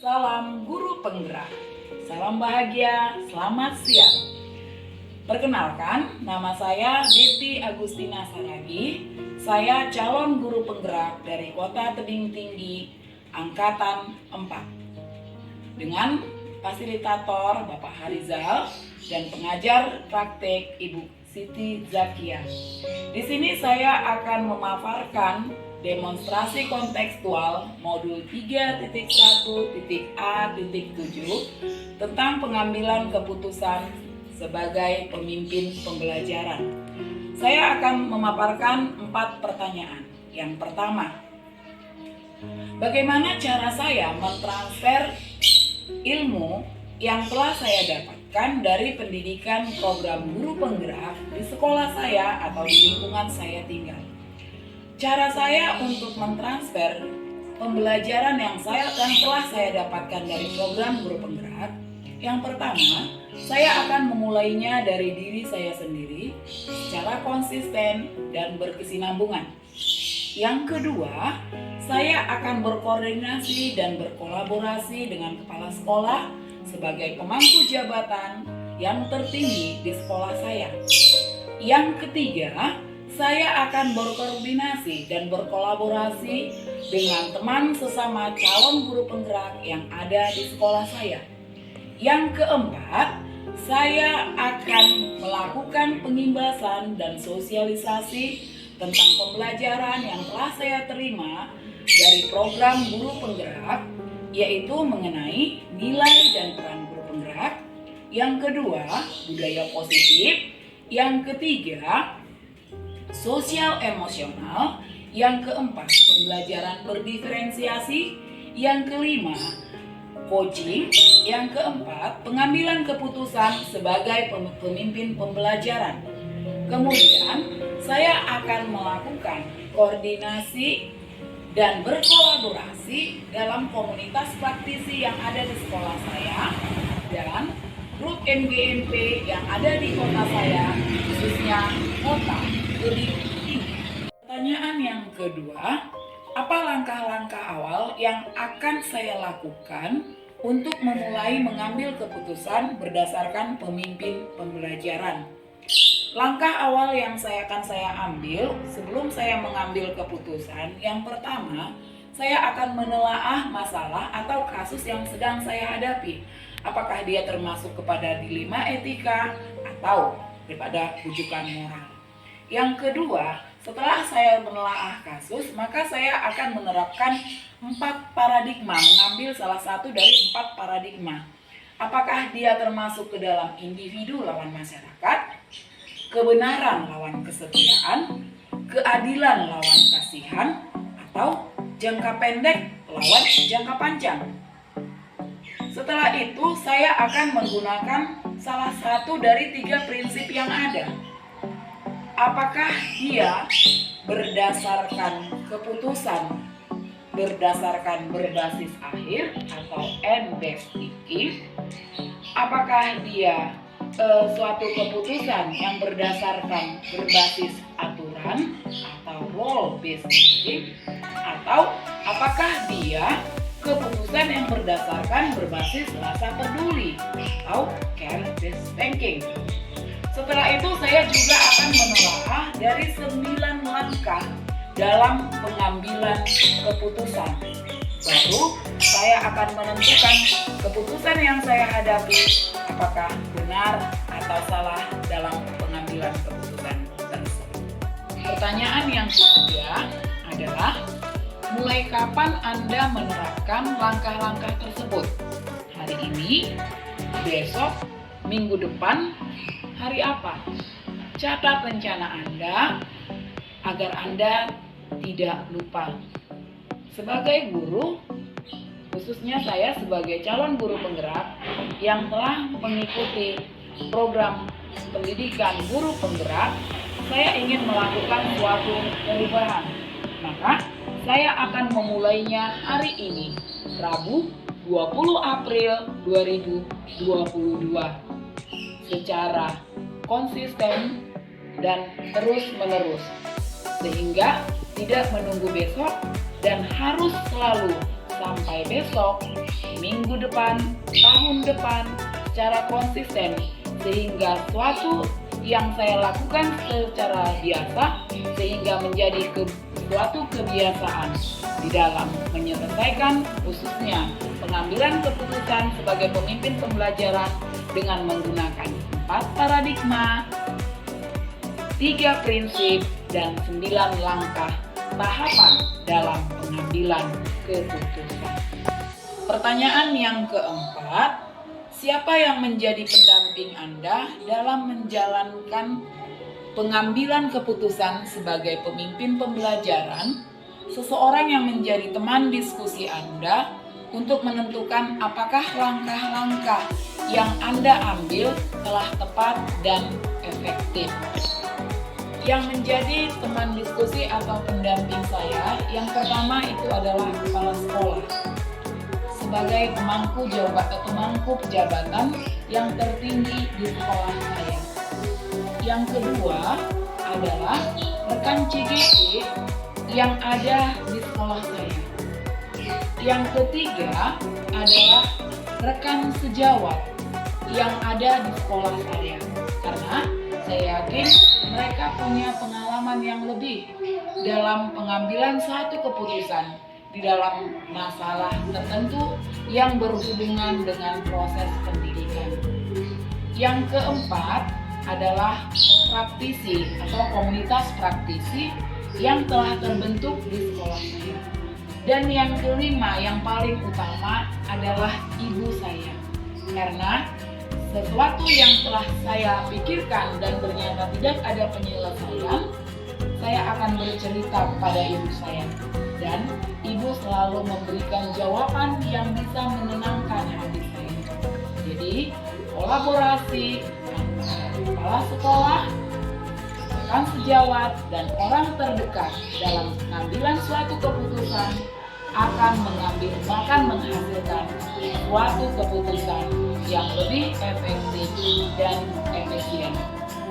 Salam guru penggerak, salam bahagia, selamat siang. Perkenalkan, nama saya Betty Agustina Saragi. Saya calon guru penggerak dari Kota Tebing Tinggi, Angkatan 4. Dengan fasilitator Bapak Harizal dan pengajar praktek Ibu Siti Zakia. Di sini saya akan memaparkan demonstrasi kontekstual modul 3.1.A.7 tentang pengambilan keputusan sebagai pemimpin pembelajaran. Saya akan memaparkan 4 pertanyaan. Yang pertama, bagaimana cara saya mentransfer ilmu yang telah saya dapatkan dari pendidikan program guru penggerak di sekolah saya atau di lingkungan saya tinggal? Cara saya untuk mentransfer pembelajaran yang telah saya dapatkan dari program guru penggerak, yang pertama, saya akan memulainya dari diri saya sendiri secara konsisten dan berkesinambungan. Yang kedua, saya akan berkoordinasi dan berkolaborasi dengan kepala sekolah sebagai pemangku jabatan yang tertinggi di sekolah saya. Yang ketiga, saya akan berkoordinasi dan berkolaborasi dengan teman sesama calon guru penggerak yang ada di sekolah saya. Yang keempat, saya akan melakukan pengimbasan dan sosialisasi tentang pembelajaran yang telah saya terima dari program guru penggerak, yaitu mengenai nilai dan peran guru penggerak. Yang kedua, budaya positif. Yang ketiga, sosial emosional. Yang keempat, pembelajaran berdiferensiasi. Yang kelima, coaching. Yang keempat, pengambilan keputusan sebagai pemimpin pembelajaran. Kemudian, saya akan melakukan koordinasi dan berkolaborasi dalam komunitas praktisi yang ada di sekolah saya dan grup MGMP yang ada di kota saya, khususnya Kota Tebing Tinggi. Pertanyaan yang kedua, apa langkah-langkah awal yang akan saya lakukan untuk memulai mengambil keputusan berdasarkan pemimpin pembelajaran? Langkah awal yang akan saya ambil sebelum saya mengambil keputusan, yang pertama, saya akan menelaah masalah atau kasus yang sedang saya hadapi. Apakah dia termasuk kepada dilema etika atau daripada rujukan moral. Yang kedua, setelah saya menelaah kasus, maka saya akan menerapkan 4 paradigma, mengambil salah satu dari 4 paradigma. Apakah dia termasuk ke dalam individu lawan masyarakat, kebenaran lawan kesetiaan, keadilan lawan kasihan, atau jangka pendek lawan jangka panjang. Setelah itu, saya akan menggunakan salah satu dari 3 prinsip yang ada. Apakah dia berdasarkan keputusan berdasarkan berbasis akhir atau end-based thinking? Apakah dia suatu keputusan yang berdasarkan berbasis aturan atau role-based thinking? Atau apakah dia keputusan yang berdasarkan berbasis rasa peduli atau care-based thinking? Setelah itu saya juga akan menelaah dari 9 langkah dalam pengambilan keputusan. Baru saya akan menentukan keputusan yang saya hadapi apakah benar atau salah dalam pengambilan keputusan tersebut. Pertanyaan yang ketiga adalah, mulai kapan Anda menerapkan langkah-langkah tersebut? Hari ini, besok, minggu depan, hari apa? Catat rencana Anda agar Anda tidak lupa. Sebagai guru, khususnya saya sebagai calon guru penggerak yang telah mengikuti program pendidikan guru penggerak, saya ingin melakukan suatu perubahan. Maka saya akan memulainya hari ini, Rabu 20 April 2022, secara konsisten dan terus-menerus, sehingga tidak menunggu besok dan harus selalu sampai besok minggu depan, tahun depan secara konsisten, sehingga suatu yang saya lakukan secara biasa sehingga menjadi suatu kebiasaan di dalam menyelesaikan khususnya pengambilan keputusan sebagai pemimpin pembelajaran dengan menggunakan 4 paradigma, 3 prinsip, dan 9 langkah tahapan dalam pengambilan keputusan. Pertanyaan yang keempat, siapa yang menjadi pendamping Anda dalam menjalankan pengambilan keputusan sebagai pemimpin pembelajaran? Seseorang yang menjadi teman diskusi Anda untuk menentukan apakah langkah-langkah yang Anda ambil telah tepat dan efektif. Yang menjadi teman diskusi atau pendamping saya, yang pertama itu adalah kepala sekolah sebagai pemangku jabatan yang tertinggi di sekolah saya. Yang kedua adalah rekan CGP yang ada di sekolah saya. Yang ketiga adalah rekan sejawat yang ada di sekolah saya, karena saya yakin mereka punya pengalaman yang lebih dalam pengambilan satu keputusan di dalam masalah tertentu yang berhubungan dengan proses pendidikan. Yang keempat adalah praktisi atau komunitas praktisi yang telah terbentuk di sekolah saya. Dan yang kelima, yang paling utama adalah ibu saya. Karena sesuatu yang telah saya pikirkan dan ternyata tidak ada penyelesaian, saya akan bercerita pada ibu saya. Dan ibu selalu memberikan jawaban yang bisa menenangkan hati saya. Jadi, kolaborasi antara kepala sekolah, rekan sejawat, dan orang terdekat dalam pengambilan suatu keputusan akan menghasilkan suatu keputusan yang lebih efektif dan efisien.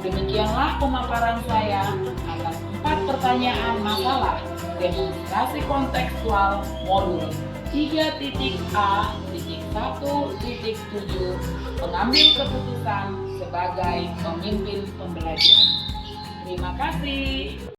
Demikianlah pemaparan saya atas 4 pertanyaan masalah demonstrasi kontekstual modul 3.A.1.7 pengambil keputusan sebagai pemimpin pembelajaran. Terima kasih.